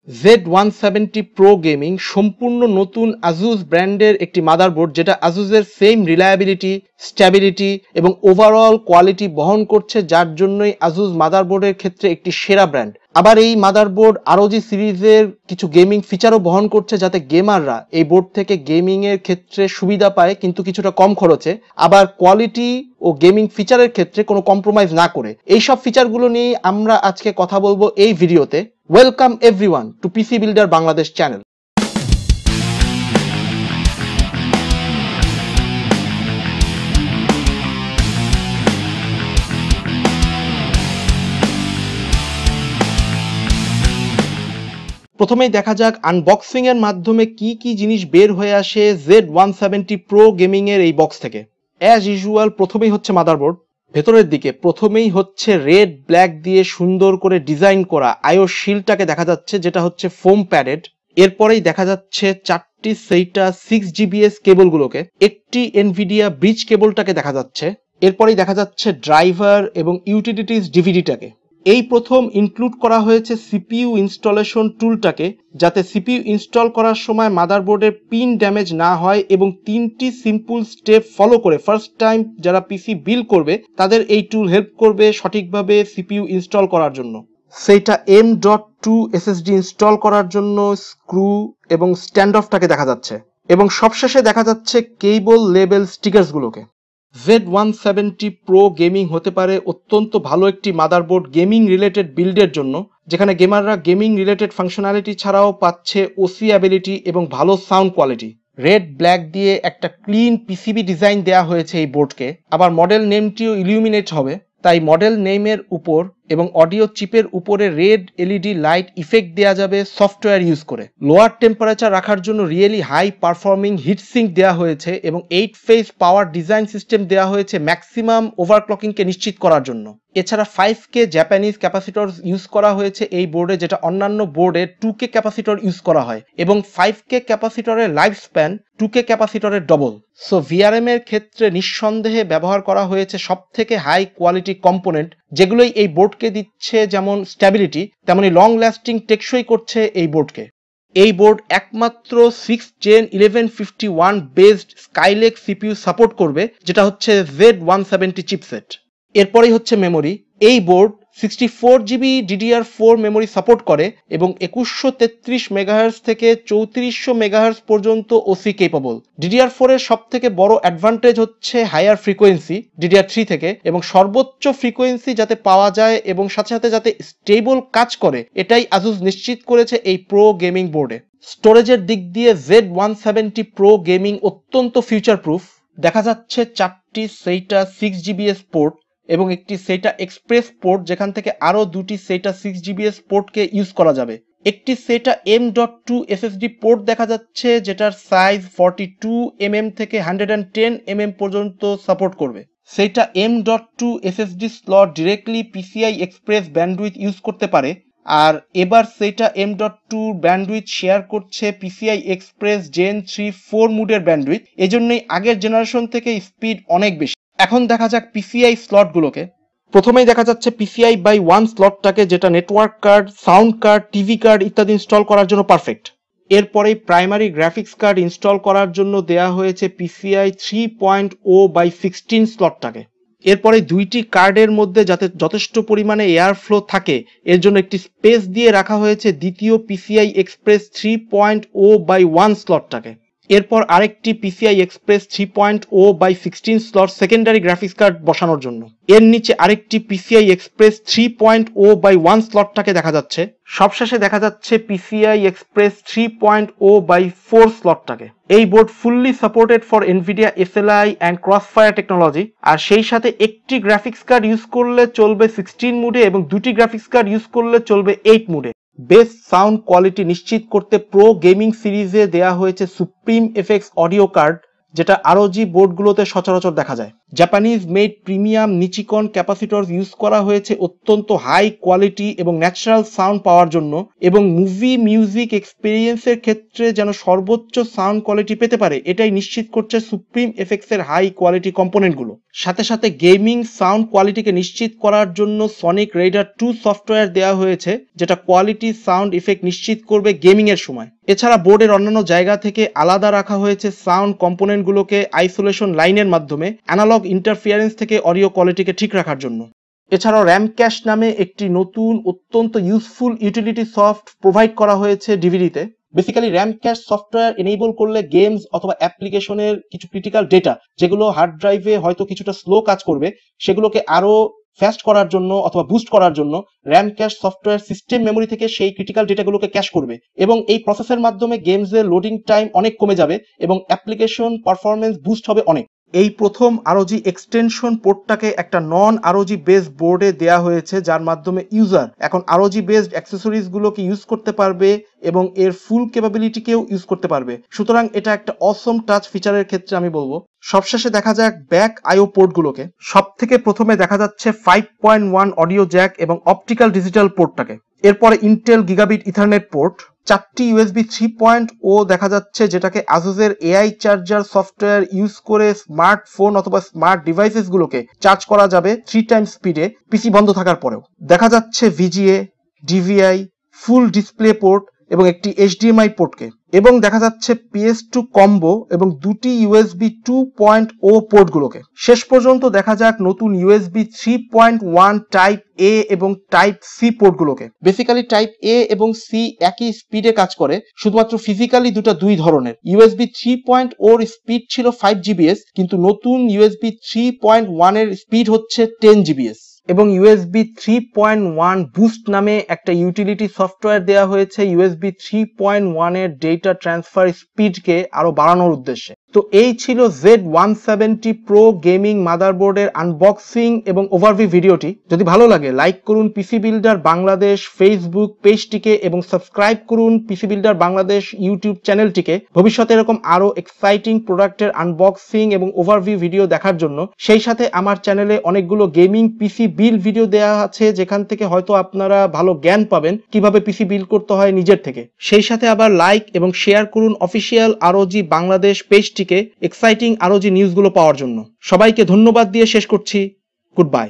Z170 Pro Gaming সম্পূর্ণ নতুন ASUS ব্র্যান্ডের একটি মাদারবোর্ড, যেটা ASUSের সেম রিলায়েবিলিটি, স্ট্যাবিলিটি এবং ওভারঅল কোয়ালিটি বহন করছে, যার জন্যই ASUS মাদারবোর্ডের ক্ষেত্রে একটি সেরা ব্র্যান্ড। আবার এই মাদারবোর্ড ROG সিরিজের কিছু গেমিং ফিচারও বহন করছে, যাতে গেমাররা এই বোর্ড থেকে গেমিং এর ক্ষেত্রে সুবিধা পায়, কিন্তু কিছুটা কম খরচে। আবার কোয়ালিটি ও গেমিং ফিচারের ক্ষেত্রে কোনো কম্প্রোমাইজ না করে। এই সব ফিচারগুলো নিয়ে আমরা আজকে কথা বলবো এই ভিডিওতে। ওয়েলকাম এভরিওয়ান টু পিসি বিল্ডার বাংলাদেশ চ্যানেল। প্রথমেই দেখা যাক আনবক্সিং এর মাধ্যমে কি কি জিনিস বের হয়ে আসে Z170 Pro গেমিং এর এই বক্স থেকে। অ্যাজ ইউজুয়াল প্রথমেই হচ্ছে মাদারবোর্ড। ভেতরের দিকে প্রথমেই হচ্ছে রেড ব্ল্যাক দিয়ে সুন্দর করে ডিজাইন করা আইও শিল্ডটাকে দেখা যাচ্ছে, যেটা হচ্ছে ফোম প্যাডেড। এরপরেই দেখা যাচ্ছে চারটি সেইটা 6GBS কেবলগুলোকে, একটি এনভিডিয়া ব্রিজ কেবলটাকে দেখা যাচ্ছে। এরপরেই দেখা যাচ্ছে ড্রাইভার এবং ইউটিলিটিস ডিভিডিটাকে। এই প্রথম ইনক্লুড করা হয়েছে সিপিইউ ইনস্টলেশন টুলটাকে, যাতে সিপিইউ ইনস্টল করার সময় মাদারবোর্ডের পিন ড্যামেজ না হয়, এবং 3টি সিম্পল স্টেপ ফলো করে ফার্স্ট টাইম যারা পিসি বিল্ড করবে তাদের এই টুল হেল্প করবে সঠিকভাবে সিপিইউ ইনস্টল করার জন্য। সেইটা M.2 SSD ইনস্টল করার জন্য স্ক্রু এবং স্ট্যান্ড অফটাকে দেখা যাচ্ছে, এবং সবশেষে দেখা যাচ্ছে কেবল লেবেল স্টিকারসগুলোকে। Z170 Pro গেমিং হতে পারে অত্যন্ত ভালো একটি মাদারবোর্ড গেমিং রিলেটেড বিল্ডের জন্য, যেখানে গেমাররা গেমিং রিলেটেড ফাংশনালিটি ছাড়াও পাচ্ছে ওসি অ্যাবিলিটি এবং ভালো সাউন্ড কোয়ালিটি। রেড ব্ল্যাক দিয়ে একটা ক্লিন পিসিবি ডিজাইন দেওয়া হয়েছে এই বোর্ডকে। আবার মডেল নেমটিও ইলুমিনেট হবে, তাই মডেল নেমের উপর এবং অডিও চিপের উপরে রেড এলইডি লাইট ইফেক্ট দেওয়া যাবে সফটওয়্যার ইউজ করে। লোয়ার টেম্পারেচার রাখার জন্য really high performing heat sink দেওয়া হয়েছে, এবং 8 ফেজ পাওয়ার ডিজাইন সিস্টেম দেওয়া হয়েছে ম্যাক্সিমাম ওভারক্লকিংকে নিশ্চিত করার জন্য। এছাড়া 5K জাপানিজ ক্যাপাসিটর ইউজ করা হয়েছে এই বোর্ডে, যেটা অন্যান্য বোর্ডে 2K ক্যাপাসিটর ইউজ করা হয়, এবং 5K ক্যাপাসিটরের লাইফ স্প্যান 2K ক্যাপাসিটরের ডবল। সো ভিআরএম এর ক্ষেত্রে নিঃসন্দেহে ব্যবহার করা হয়েছে সব থেকে হাই কোয়ালিটি কম্পোনেন্ট, যেগুলোই এই বোর্ডকে দিচ্ছে যেমন স্ট্যাবিলিটি, তেমনি লং লাস্টিং টেকসই করছে এই বোর্ডকে। এই বোর্ড একমাত্র 6th Gen 1151 based স্কাইলেক CPU support করবে, যেটা হচ্ছে Z170 চিপসেট। এরপরেই হচ্ছে মেমোরি। এই board 64GB DDR4 memory support করে, এবং 2133 মেগাহার্জ থেকে 3400 মেগাহার্জ পর্যন্ত ওসি কেপেবল। DDR4 এর সব থেকে বড় অ্যাডভান্টেজ হচ্ছে হায়ার ফ্রিকোয়েন্সি DDR3 থেকে, এবং সর্বোচ্চ ফ্রিকোয়েন্সি যাতে পাওয়া যায় এবং সাথে সাথে যাতে স্টেবল কাজ করে, এটাই ASUS নিশ্চিত করেছে এই প্রো গেমিং বোর্ডে। স্টোরেজের দিক দিয়ে Z170 Pro গেমিং অত্যন্ত ফিউচার প্রুফ। দেখা যাচ্ছে চারটি সেইটা 6GBS পোর্ট এবং একটি সেইটা এক্সপ্রেস পোর্ট, যেখান থেকে আরো দুটি সেইটা 6GBS পোর্টকে ইউজ করা যাবে। একটি সেইটা M.2 SSD পোর্ট দেখা যাচ্ছে, যেটার সাইজ 42mm থেকে 110mm পর্যন্ত সাপোর্ট করবে। সেইটা M.2 SSD slot directly PCI express bandwidth use করতে পারে, আর এবার সেইটা M.2 ব্যান্ডউইথ শেয়ার করছে PCI এক্সপ্রেস Gen 3 4 মুডের ব্যান্ডউইথ, এজন্যই আগের জেনারেশন থেকে স্পিড অনেক বেশি। এখন দেখা যাক পিসিআই স্লটগুলোকে। প্রথমেই দেখা যাচ্ছে PCI by 1 স্লটটাকে, যেটা network card, sound card, TV card ইত্যাদি ইনস্টল করার জন্য পারফেক্ট। এরপরেই প্রাইমারি গ্রাফিক্স কার্ড ইনস্টল করার জন্য দেয়া হয়েছে PCI 3.0 by 16 স্লটটাকে। এরপরে দুইটি কার্ডের মধ্যে যাতে যথেষ্ট পরিমাণে এয়ার ফ্লো থাকে, এর জন্য একটি স্পেস দিয়ে রাখা হয়েছে দ্বিতীয় PCI এক্সপ্রেস 3.0 by 1 স্লটটাকে। এরপর আরেকটি PCI express 3.0 by 16 slot secondary graphics card বসানোর জন্য। এর নিচে আরেকটি PCI এক্সপ্রেস 3.0 by 1 স্লটটাকে দেখা যাচ্ছে। সবশেষে দেখা যাচ্ছে PCI এক্সপ্রেস 3.0 by 4 স্লটটাকে। এই board fully supported for Nvidia SLI and crossfire technology, আর সেই সাথে একটি গ্রাফিক্স কার্ড ইউজ করলে চলবে 16 মুডে, এবং দুটি গ্রাফিক্স কার্ড ইউজ করলে চলবে 8 মুডে। বেস্ট সাউন্ড কোয়ালিটি নিশ্চিত করতে প্রো গেমিং সিরিজে দেয়া হয়েছে সুপ্রিম এফেক্টস অডিও কার্ড, যেটা ROG বোর্ডগুলোতে সচরাচর দেখা যায়। Japanese made premium Nichicon capacitor use করা হয়েছে অত্যন্ত হাই কোয়ালিটি এবং ন্যাচারাল সাউন্ড পাওয়ার জন্য, এবং মুভি মিউজিক এক্সপিরিয়েন্সের ক্ষেত্রে যেন সর্বোচ্চ সাউন্ড কোয়ালিটি পেতে পারে এটাই নিশ্চিত করছে সুপ্রিম এফেক্টস এর হাই কোয়ালিটি কম্পোনেন্টগুলো। সাথে সাথে গেমিং সাউন্ড কোয়ালিটিকে নিশ্চিত করার জন্য সনিক রেডার 2 সফটওয়্যার দেওয়া হয়েছে, যেটা কোয়ালিটি সাউন্ড ইফেক্ট নিশ্চিত করবে গেমিং এর সময়। এছাড়া বোর্ডের অন্যান্য জায়গা থেকে আলাদা রাখা হয়েছে সাউন্ড কম্পোনেন্টগুলোকে আইসোলেশন লাইনের মাধ্যমে অ্যানালগ ইন্টারফিয়ারেন্স থেকে অডিও কোয়ালিটিকে ঠিক রাখার জন্য। এছাড়াও র্যাম ক্যাশ নামে একটি নতুন অত্যন্ত ইউজফুল ইউটিলিটি সফট প্রোভাইড করা হয়েছে ডিভিডিতে। Basically RAM cache software enable করলে গেমস অথবা অ্যাপ্লিকেশনের কিছু ক্রিটিক্যাল ডেটা যেগুলো হার্ড ড্রাইভে হয়তো কিছুটা স্লো কাজ করবে সেগুলোকে আরো ফাস্ট করার জন্য অথবা বুস্ট করার জন্য RAM cache software system memory থেকে সেই ক্রিটিক্যাল ডেটাগুলোকে ক্যাশ করবে, এবং এই প্রসেসের মাধ্যমে গেমসের লোডিং টাইম অনেক কমে যাবে এবং অ্যাপ্লিকেশন পারফরমেন্স বুস্ট হবে অনেক। এই প্রথম আরওজি এক্সটেনশন পোর্টটাকে একটা নন আরওজি বেসড বোর্ডে দেয়া হয়েছে, যার মাধ্যমে ইউজার এখন আরওজি বেসড অ্যাক্সেসরিজ গুলোকে ইউজ করতে পারবে এবং এর ফুল ক্যাপাবিলিটিকেও ইউজ করতে পারবে। সুতরাং এটা একটা অসম টাচ ফিচারের ক্ষেত্রে আমি বলবো। সবশেষে দেখা যাক ব্যাক আইও পোর্ট গুলোকে। সব থেকে প্রথমে দেখা যাচ্ছে 5.1 অডিও জ্যাক এবং অপটিক্যাল ডিজিটাল পোর্টটাকে। এরপরে ইন্টেল গিগাবিট ইথারনেট পোর্ট, 4টি ইউএসবি 3.0 দেখা যাচ্ছে, যেটাকে আসুসের এআই চার্জার সফটওয়্যার ইউজ করে স্মার্টফোন অথবা স্মার্ট ডিভাইসেস গুলোকে চার্জ করা যাবে 3 টাইমস স্পিডে পিসি বন্ধ থাকার পরেও। দেখা যাচ্ছে VGA, DVI, full display port এবং একটি এইচডিএমআই পোর্টকে, এবং দেখা যাচ্ছে PS2 কম্বো এবং 2টি ইউএসবি 2.0 পোর্টগুলোকে। শেষ পর্যন্ত দেখা যাক নতুন ইউএসবি 3.1 টাইপ এ এবং টাইপ সি পোর্টগুলোকে। বেসিক্যালি টাইপ এ এবং সি একই স্পিডে কাজ করে, শুধুমাত্র ফিজিক্যালি দুই ধরনের। ইউএসবি 3.0 এর স্পিড ছিল 5 GBs, কিন্তু নতুন ইউএসবি 3.1 এর স্পিড হচ্ছে 10 GBs। এবং ইউএসবি 3.1 বুস্ট নামে একটা ইউটিলিটি সফটওয়্যার দেওয়া হয়েছে ইউএসবি 3.1 এর ডেটা ট্রান্সফার স্পিডকে আরো বাড়ানোর উদ্দেশ্যে। তো এই ছিল Z170 Pro গেমিং মাদারবোর্ডের আনবক্সিং এবং ওভারভিউ ভিডিওটি। যদি ভালো লাগে লাইক করুন পিসি বিল্ডার বাংলাদেশ ফেসবুক পেজটিকে এবং সাবস্ক্রাইব করুন পিসি বিল্ডার বাংলাদেশ ইউটিউব চ্যানেলটিকে ভবিষ্যতে এরকম আরো এক্সাইটিং প্রোডাক্টের আনবক্সিং এবং ওভারভিউ ভিডিও দেখার জন্য। সেই সাথে আমার চ্যানেলে অনেকগুলো গেমিং পিসি বিল্ড ভিডিও দেওয়া আছে, যেখান থেকে হয়তো আপনারা ভালো জ্ঞান পাবেন কিভাবে পিসি বিল্ড করতে হয় নিজের থেকে। সেই সাথে আবার লাইক এবং শেয়ার করুন অফিসিয়াল আরওজি বাংলাদেশ পেজটিকে এক্সাইটিং আরওজি নিউজগুলো পাওয়ার জন্য। সবাইকে ধন্যবাদ দিয়ে শেষ করছি। Good bye.